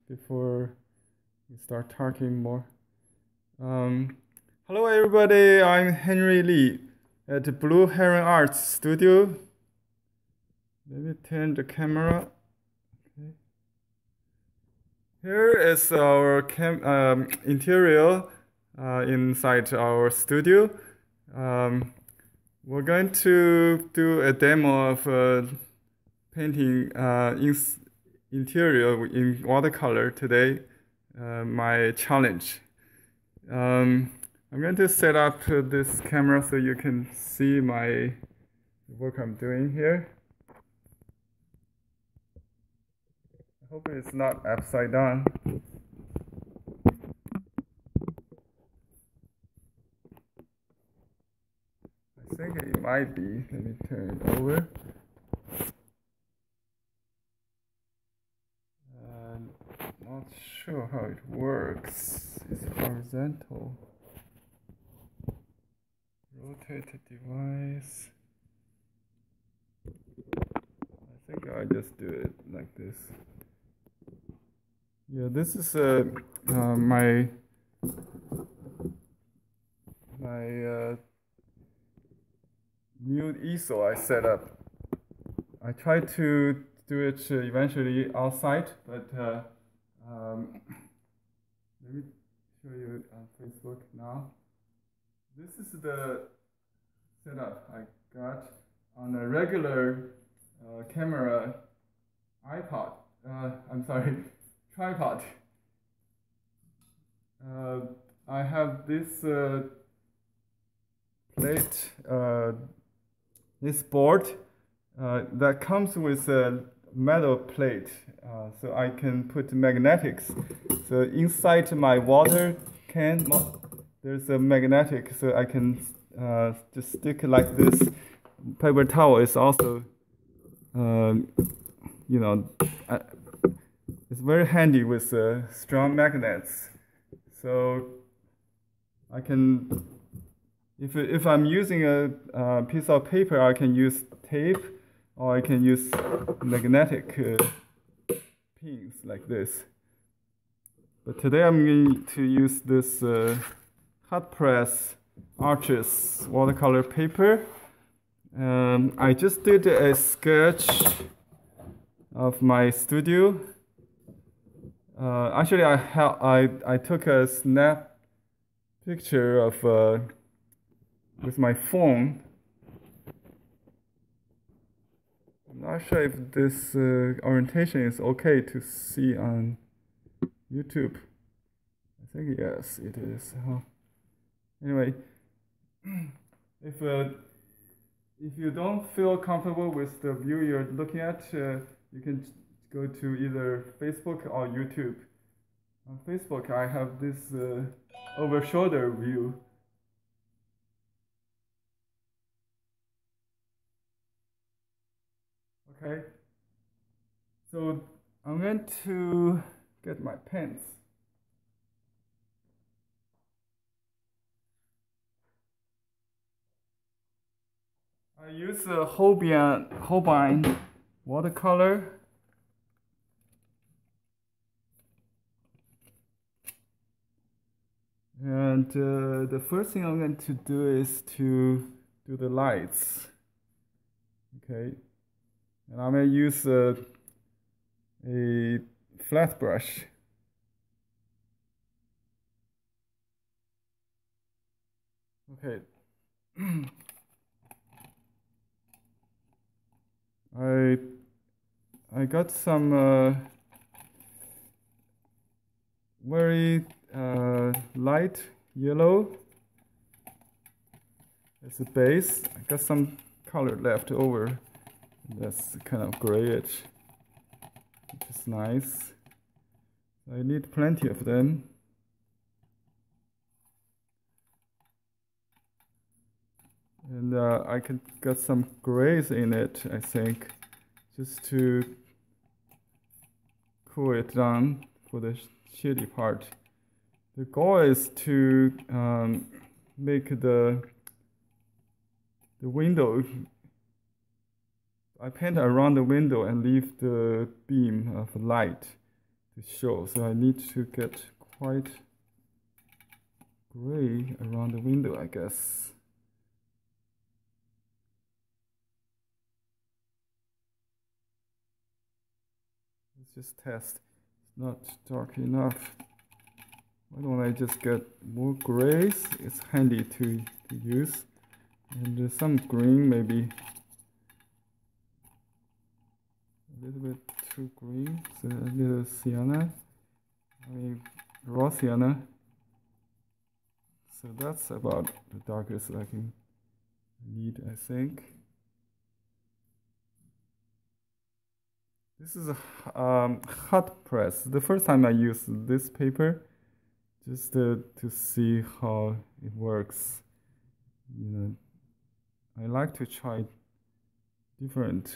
before we start talking more. Hello everybody, I'm Henry Lee at Blue Heron Arts Studio. Let me turn the camera. Okay. Here is our interior inside our studio. We're going to do a demo of painting interior in watercolor today. My challenge. I'm going to set up this camera so you can see my work I'm doing here. I hope it's not upside down. I think it might be. Let me turn it over. Not sure how it works. It's horizontal. Rotate the device. I think I just do it like this. Yeah, this is my new easel I set up. I tried to do it eventually outside, but let me show you on Facebook now. This is the setup I got on a regular camera iPod. I'm sorry, tripod. I have this plate, this board that comes with a metal plate, so I can put magnetics. So inside my water can, there's a magnetic, so I can just stick like this. Paper towel is also, it's very handy with strong magnets. So I can, if I'm using a piece of paper, I can use tape, or I can use magnetic pins like this. But today I'm going to use this hot press Arches watercolor paper. I just did a sketch of my studio. Actually, I took a snap picture of with my phone. I'm not sure if this orientation is okay to see on YouTube. I think yes, it is. Anyway, if you don't feel comfortable with the view you're looking at, you can go to either Facebook or YouTube. On Facebook, I have this over-shoulder view. Okay, so I'm going to get my pens. I use a Holbein watercolor. And the first thing I'm going to do is to do the lights. Okay. And I'm going to use a flat brush. Okay. I got some very light yellow as a base. I got some color left over. That's kind of grayish, which is nice. I need plenty of them. And I can get some grays in it, I think, just to cool it down for the shady part. The goal is to make the window. I paint around the window and leave the beam of light to show. So I need to get quite gray around the window, I guess. Let's just test. It's not dark enough. Why don't I just get more grays? It's handy to use. And some green, maybe a little bit too green. So a little sienna. I mean, raw sienna. So that's about the darkest I can need, I think. This is a hot press. The first time I used this paper, just to see how it works. You know, I like to try different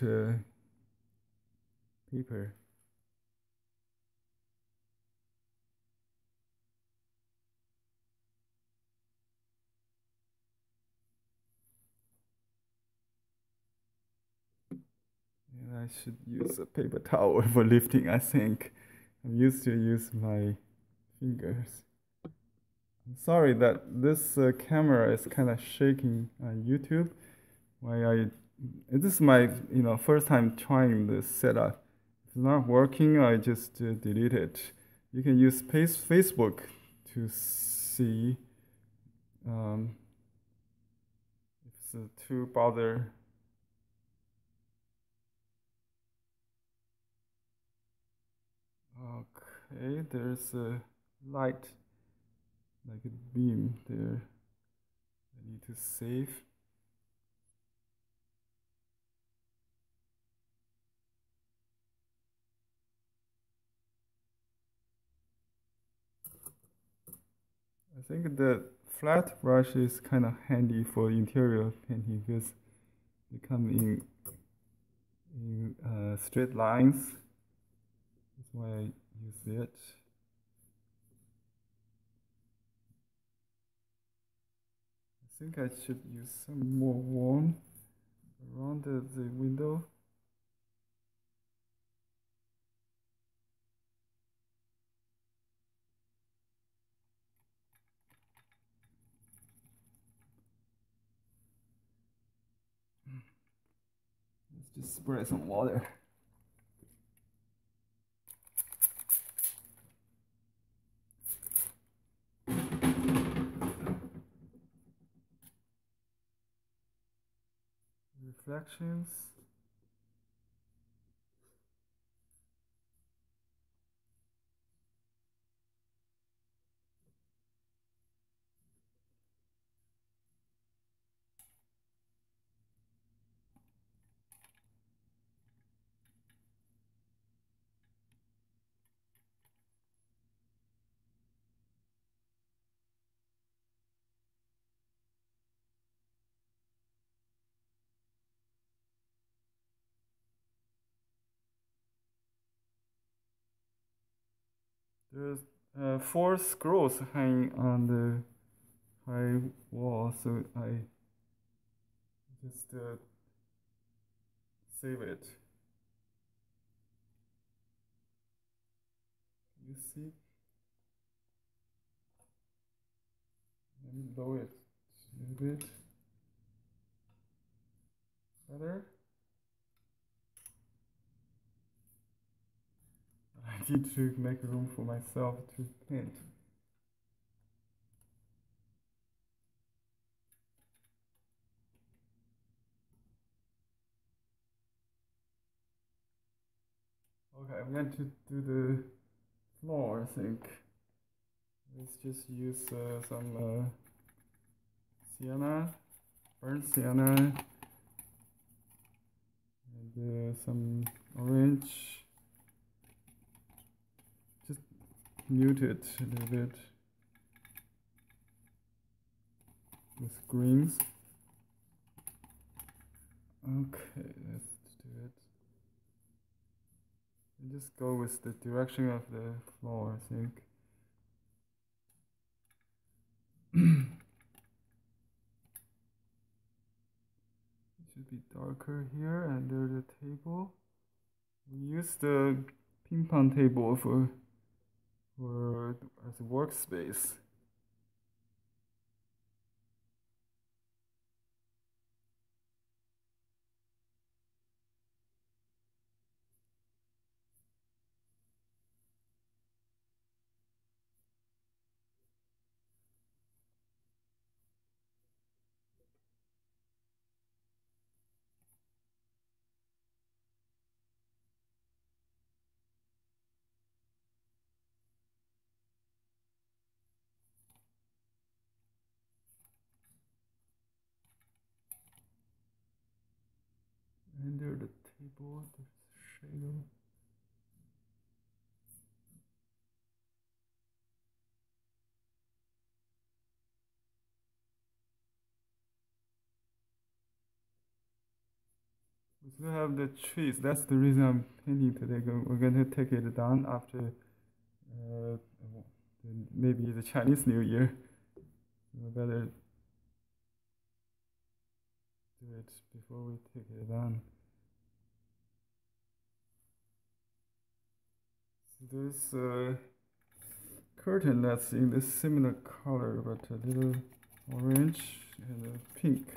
paper. And I should use a paper towel for lifting, I think. I'm used to use my fingers. I'm sorry that this camera is kind of shaking on YouTube. This is my first time trying this setup. If it's not working, I just delete it. You can use Facebook to see if it's too bother. Okay, there's a light, like a beam there. I need to save. I think the flat brush is kind of handy for interior painting because they come in straight lines. That's why I use it. I think I should use some more warm around the window. Let's just spray some water. Reflections. There's 4 scrolls hanging on the high wall, so I just save it. You see? Let me lower it a little bit better. I need to make room for myself to paint. Okay, I'm going to do the floor, I think. Let's just use some sienna, burnt sienna, and some orange. Just mute it a little bit with greens. Okay, let's do it. And just go with the direction of the floor, I think. It should be darker here under the table. We use the ping pong table for for as a workspace. Under the table, there's a shadow. We still have the trees. That's the reason I'm painting today. We're going to take it down after maybe the Chinese New Year. We better do it before we take it down. So there's a curtain that's in this similar color, but a little orange and a pink.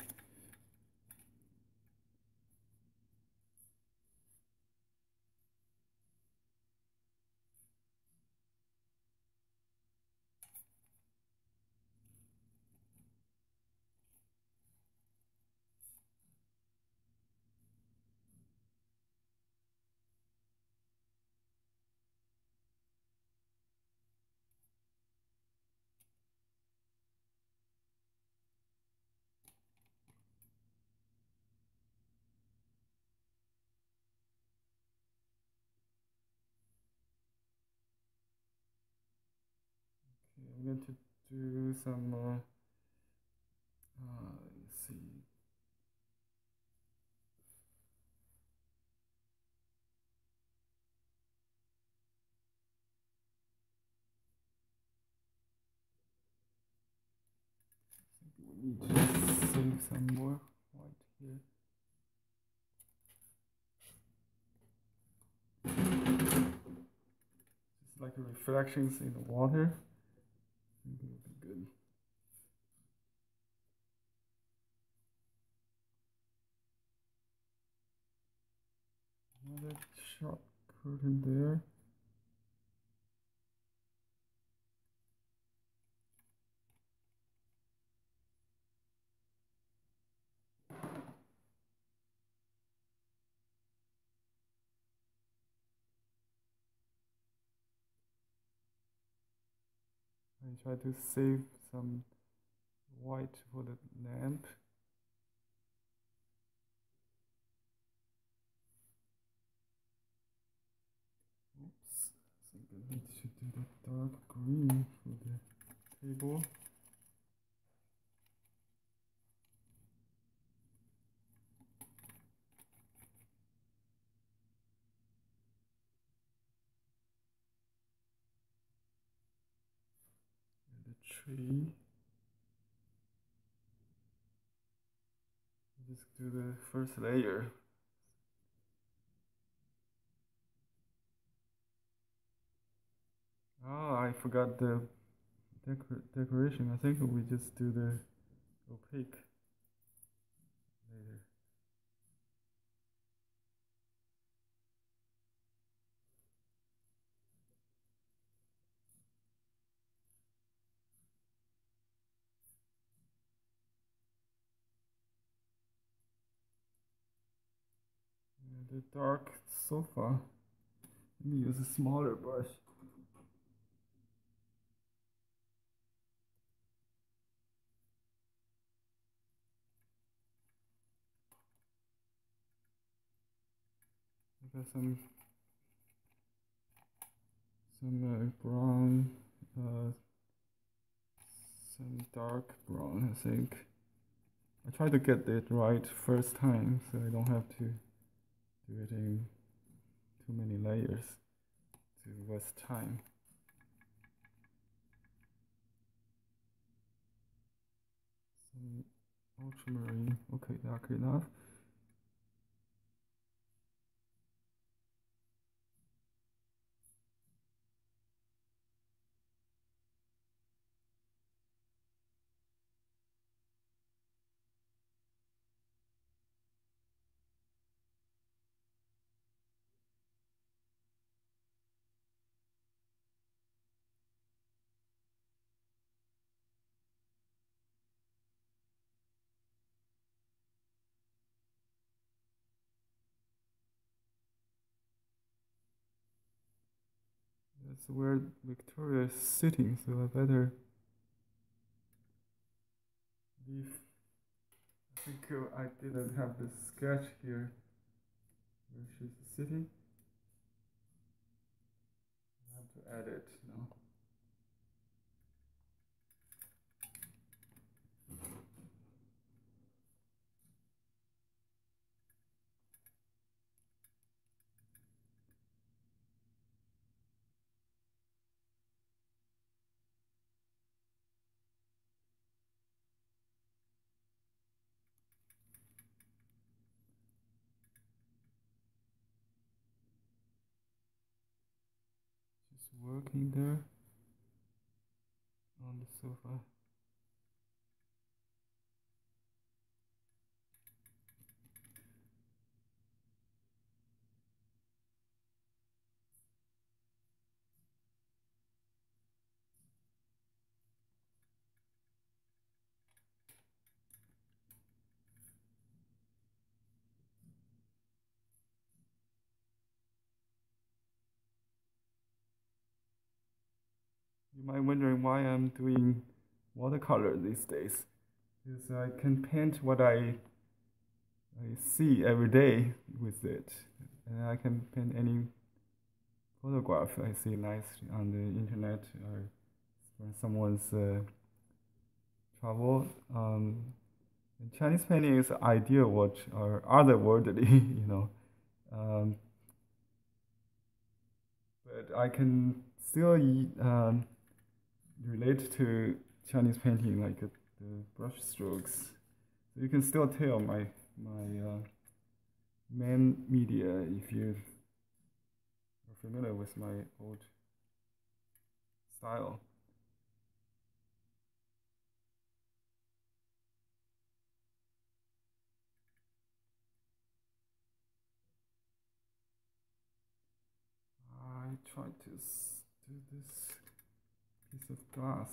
Okay, I'm going to do some let's see. We need to save some more white here. Just like reflections in the water. I think it would be good. Another sharp curtain there. I try to save some white for the lamp. Oops, I think I need to do the dark green for the table. And the tree. Just do the first layer. Ah, I forgot the decoration. I think we just do the opaque later. And the dark sofa. Let me use a smaller brush. I got some brown, some dark brown, I think. I try to get it right first time, so I don't have to do it in too many layers to waste time. Some ultramarine, okay, dark enough. That's where Victoria is sitting, so I better leave. I think I didn't have the sketch here where she's sitting. I have to add it now. She's working there on the sofa. You might wondering why I'm doing watercolor these days. Because I can paint what I see every day with it. And I can paint any photograph I see nice on the internet or from someone's travel. Chinese painting is ideal what or otherworldly, you know. But I can still relate to Chinese painting like the brush strokes. So you can still tell my main media if you are familiar with my old style. I tried to do this piece of glass.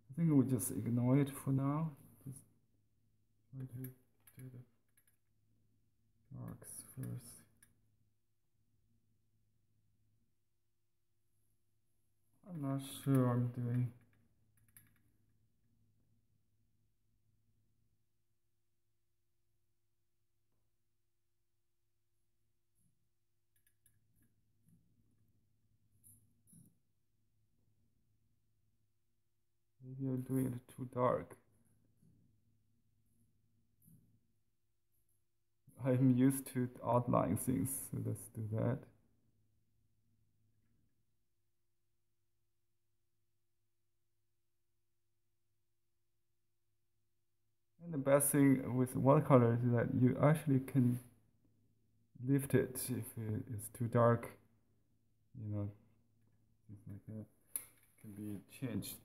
I think we just ignore it for now. Just try to do the darks first. I'm not sure I'm doing. Maybe I'm doing it too dark. I'm used to outline things, so let's do that. And the best thing with watercolor is that you actually can lift it if it is too dark. You know, things like that can be changed.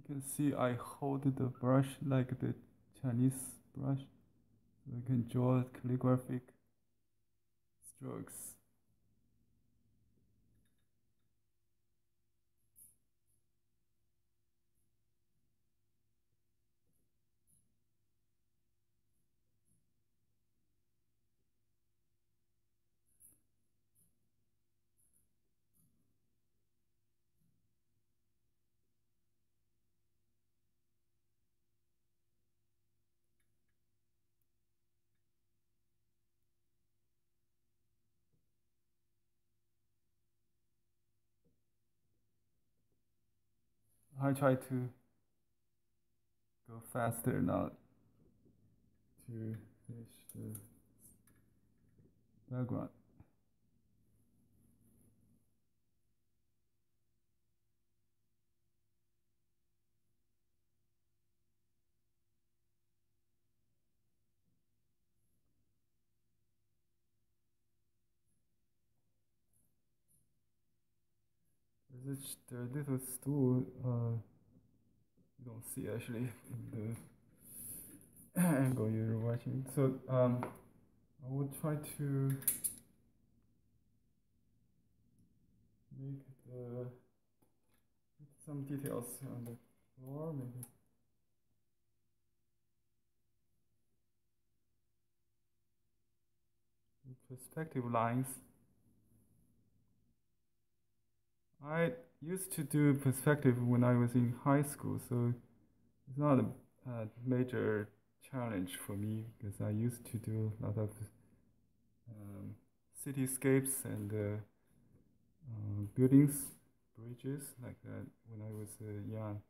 can see I hold the brush like the Chinese brush, so I can draw calligraphic strokes. I try to go faster, not to finish the background. The little stool, you don't see actually in the angle you're watching. So I will try to make some details on the floor, maybe perspective lines. I used to do perspective when I was in high school, so it's not a major challenge for me because I used to do a lot of cityscapes and buildings, bridges like that when I was young.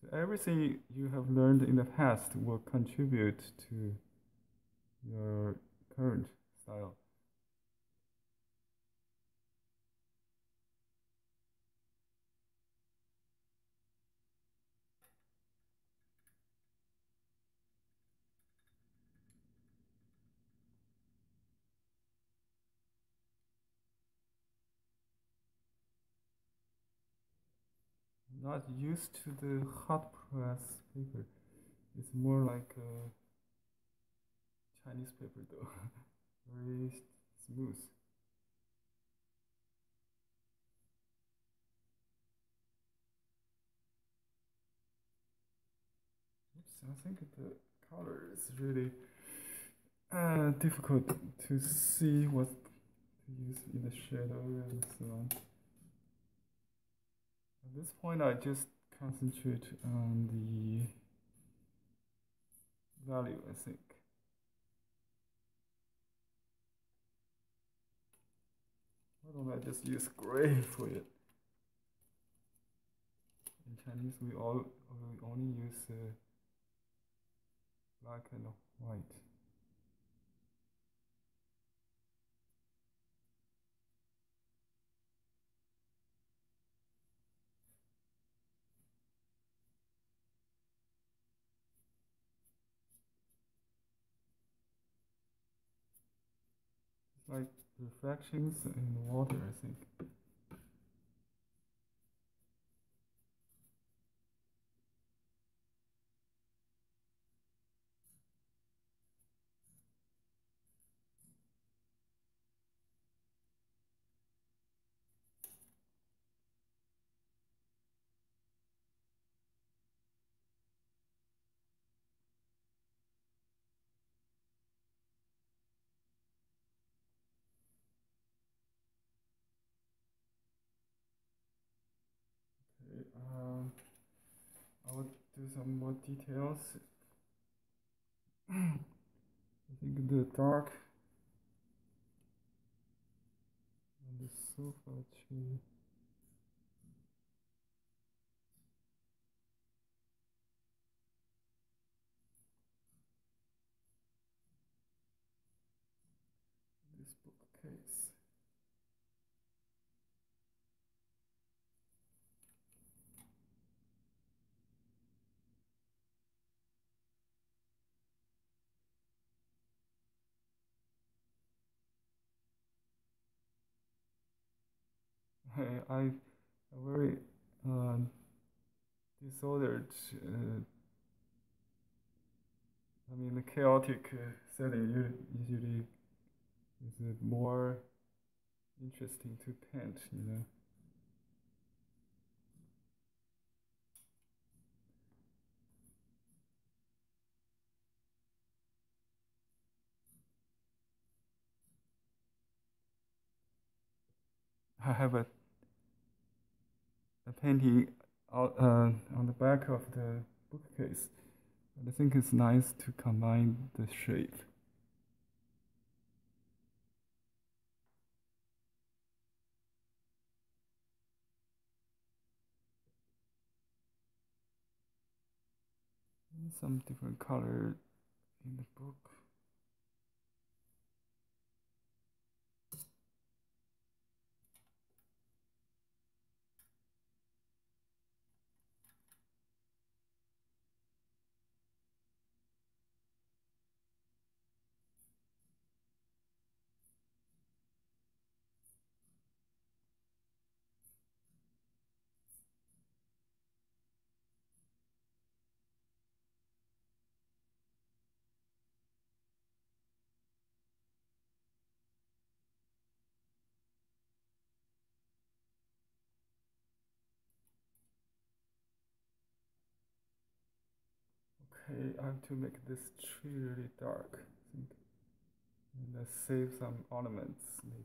So everything you have learned in the past will contribute to your current style. Not used to the hot press paper. It's more like a Chinese paper though, very smooth. Oops, I think the color is really difficult to see what to use in the shadow and so on. At this point, I just concentrate on the value, I think. Why don't I just use gray for it? In Chinese, we only use black and white. It's like reflections in the water, I think. Okay, I will do some more details. I think the dark on the sofa chair. This bookcase. I very uh, disordered. I mean, the chaotic setting usually is more interesting to paint, you know. I have a painting out, on the back of the bookcase. I think it's nice to combine the shape. Some different color in the book. Okay, I have to make this tree really dark, I think. And save some ornaments, maybe.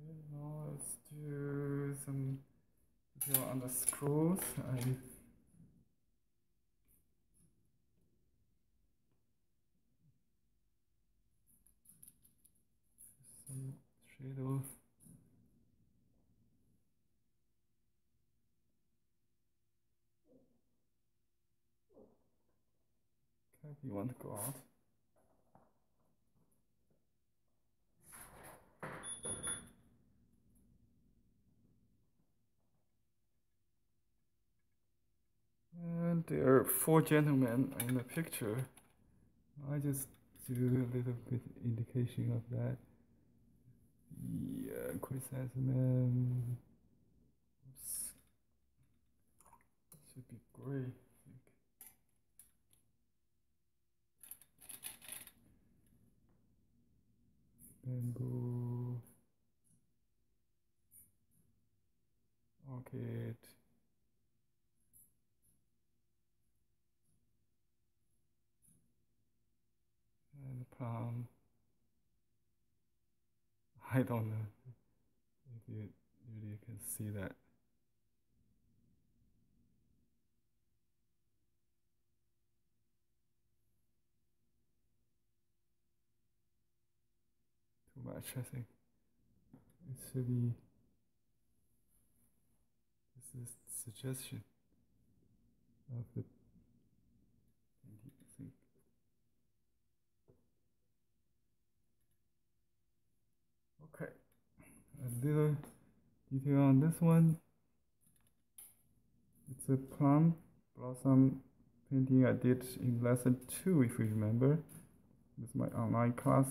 Okay, now let's do some detail on the scrolls. Some shadow. Okay, you want to go out? And there are four gentlemen in the picture. I just do a little bit indication of that. Yeah, chrysanthemum. Oops. Should be gray, I think. Bamboo. Orchid. And plum. I don't know if you really can see that. Too much, I think. It should be. This is suggestion of the painting, I think. Okay. A little detail on this one. It's a plum blossom painting I did in lesson 2, if you remember. With my online class.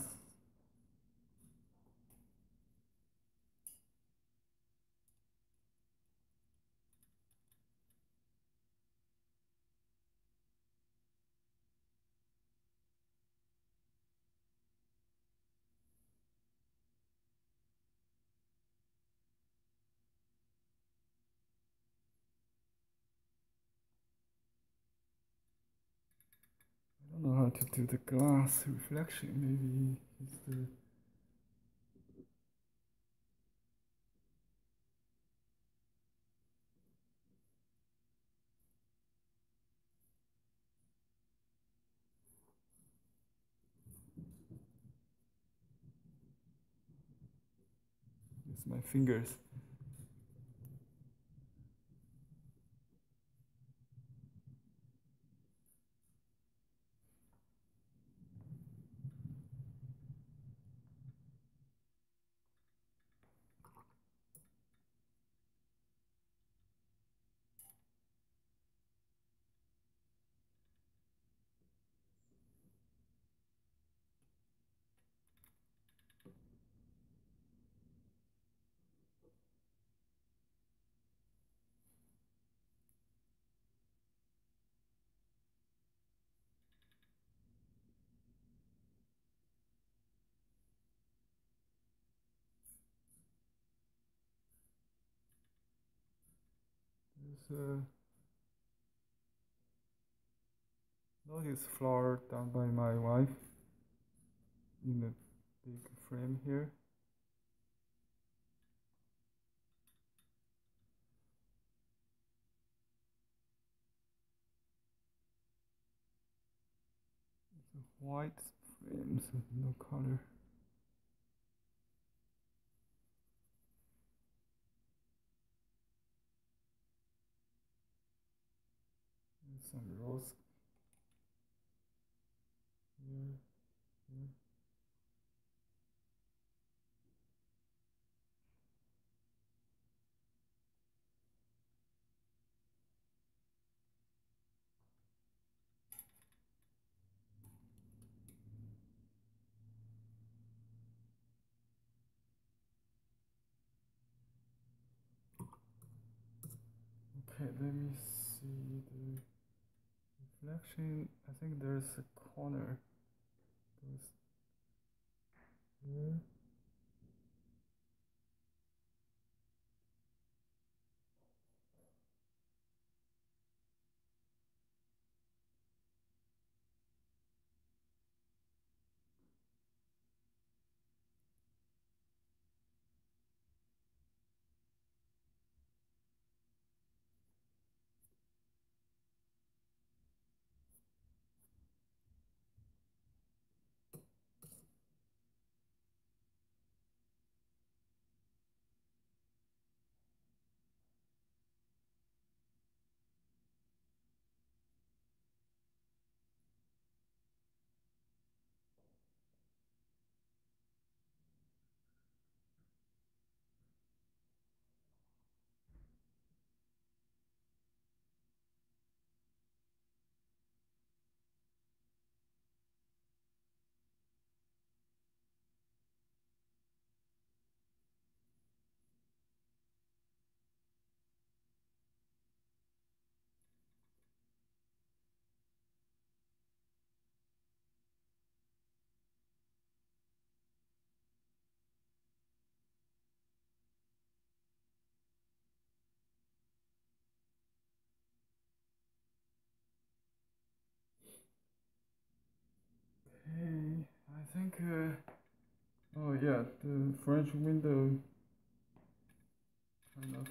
want to do the glass reflection. Maybe it's the it's my fingers. There's a lotus flower done by my wife in a big frame here. It's a white frame, so no color. And some rose here, here. Okay, let me see the reflection. I think there's a corner. Goes here. Okay, I think, oh yeah, the French window kind of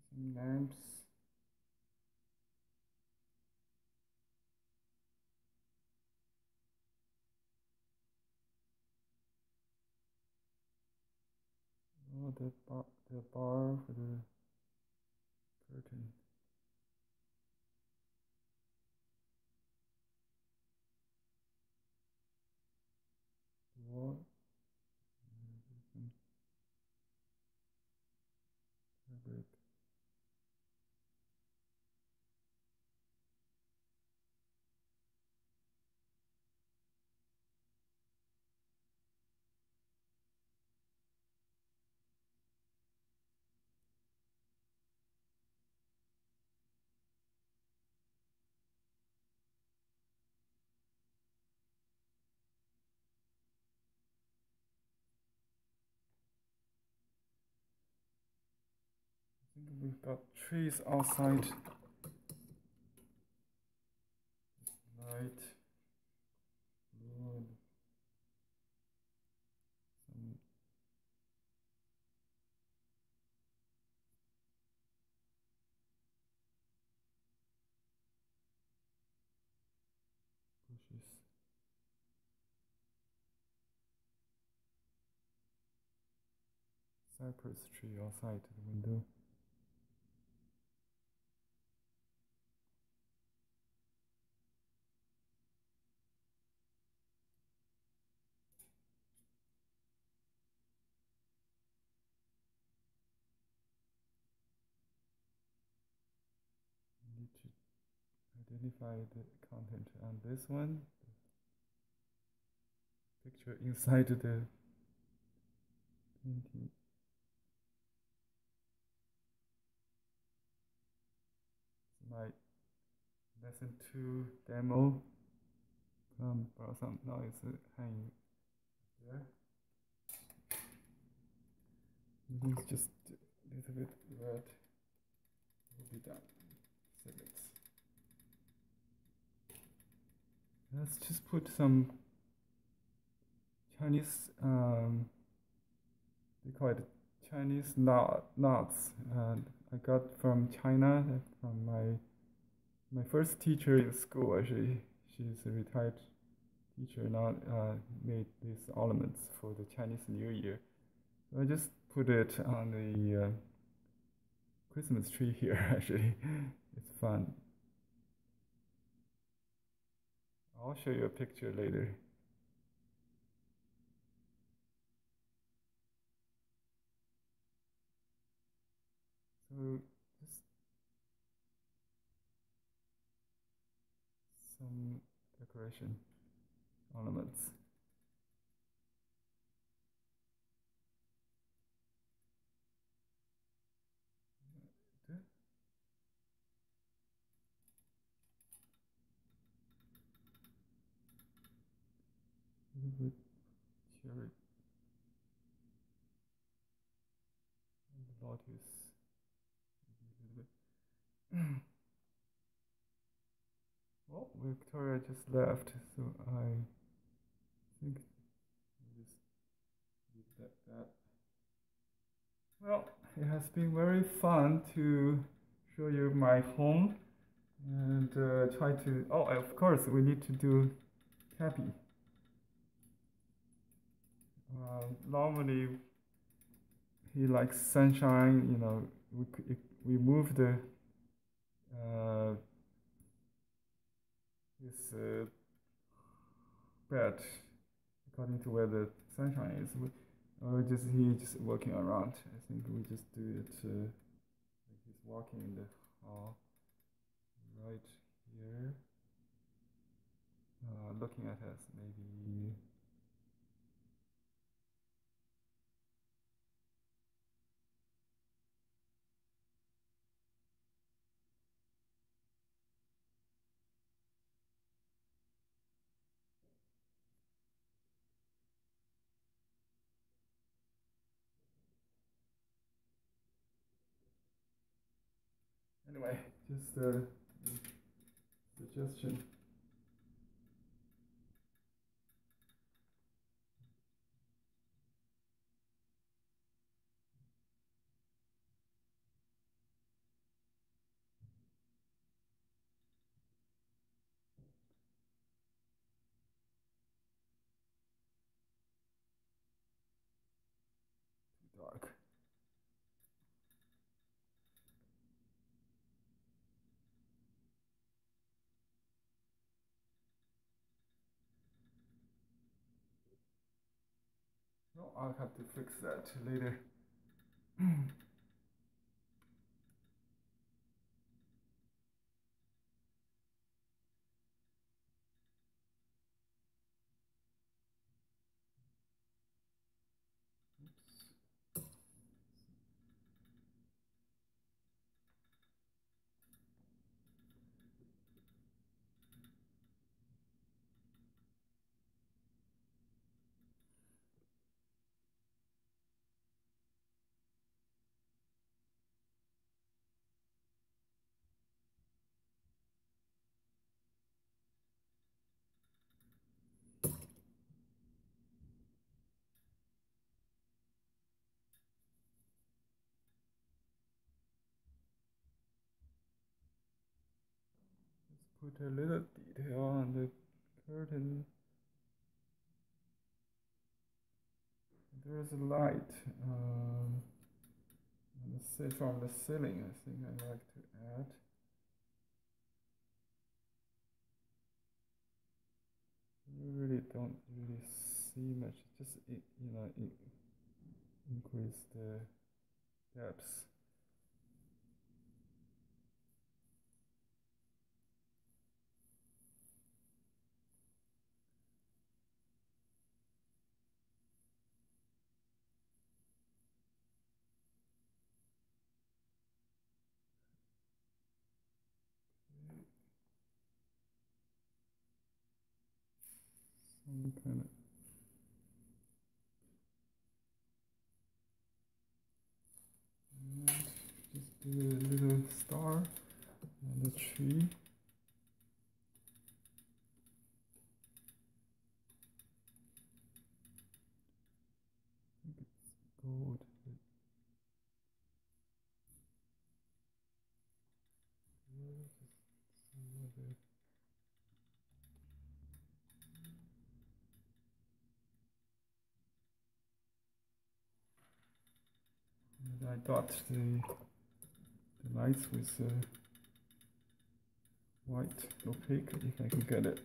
some lamps. Oh, the bar for the curtain. Wall. Fabric. we've got trees outside. Light, blue, and some bushes. Cypress tree outside the window. I need to identify the content on this one. Picture inside the painting. It's my lesson 2 demo. Borrow some noise hanging there. It's just a little bit red. Will be done. Seconds. Let's just put some Chinese, they call it Chinese knots. I got from China, from my first teacher in school. Actually, she's a retired teacher now. Made these ornaments for the Chinese New Year. So I just put it on the Christmas tree here. Actually, it's fun. I'll show you a picture later. So just some decoration ornaments. Good. A little bit cherry and the lotus. Maybe a little bit. Well, Victoria just left, so I think we'll just leave that. Well, it has been very fun to show you my home and try to. Oh, of course, we need to do Cappy. Normally, he likes sunshine. You know, we move the his bed according to where the sunshine is. He's just walking around. I think we just do it like he's walking in the hall right here, looking at us maybe. Anyway, just a suggestion. Too dark. No, I'll have to fix that later. Oops. put a little detail on the curtain. There's a light from the ceiling. I think I'd like to add. You really don't really see much. Just increase the depth. Some kind of just do a little star on the tree. I think it's gold. And I dot the lights with white opaque if I can get it.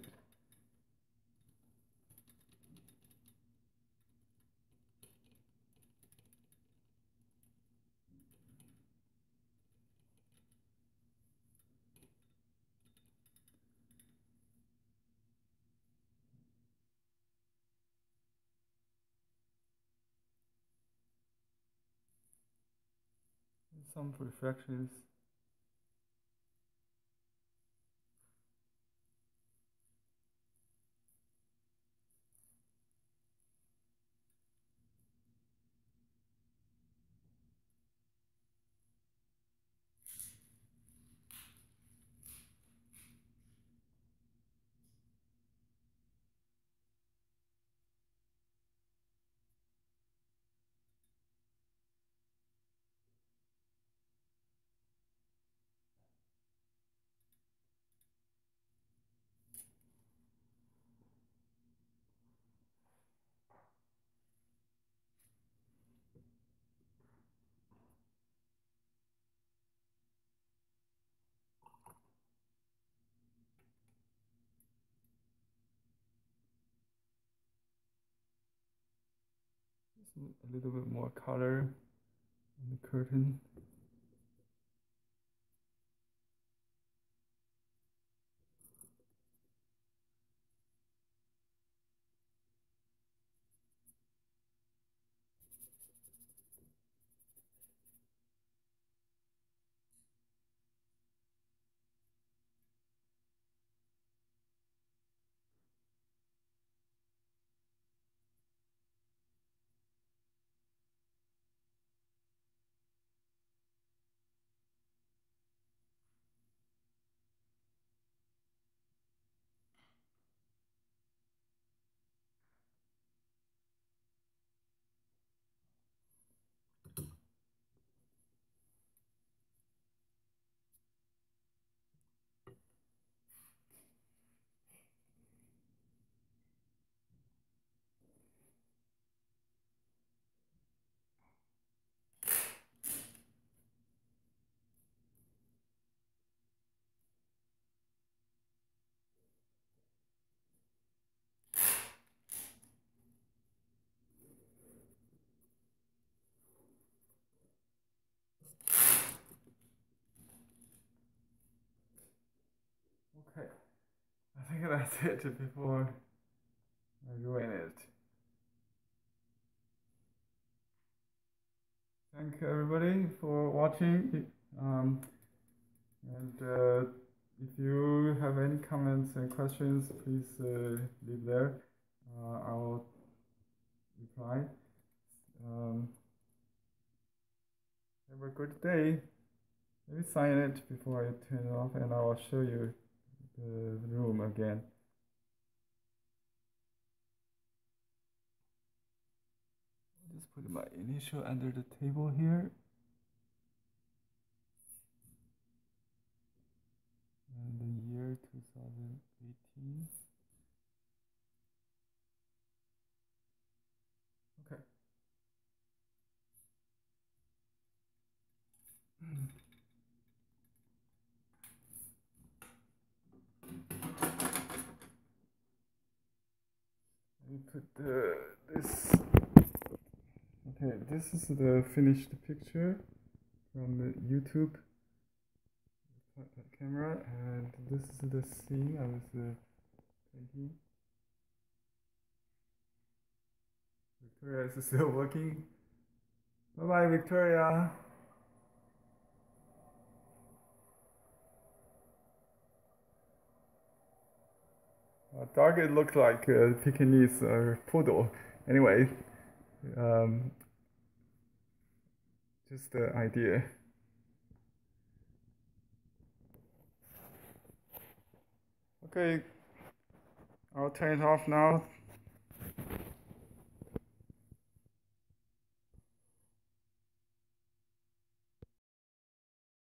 Some reflections. A little bit more color on the curtain. Okay, I think that's it before I ruin it. Thank everybody for watching. And if you have any comments and questions, please leave there. I'll reply. Have a good day. Maybe sign it before I turn it off, and I will show you the room again. Just put my initial under the table here. And and the year 2018. Okay. Let me put this. Okay, this is the finished picture from the YouTube camera, and this is the scene I was painting. Victoria is still working. Bye bye, Victoria. Dog, it looked like a Pekingese poodle. Anyway, um, just the idea. Okay, I'll turn it off now.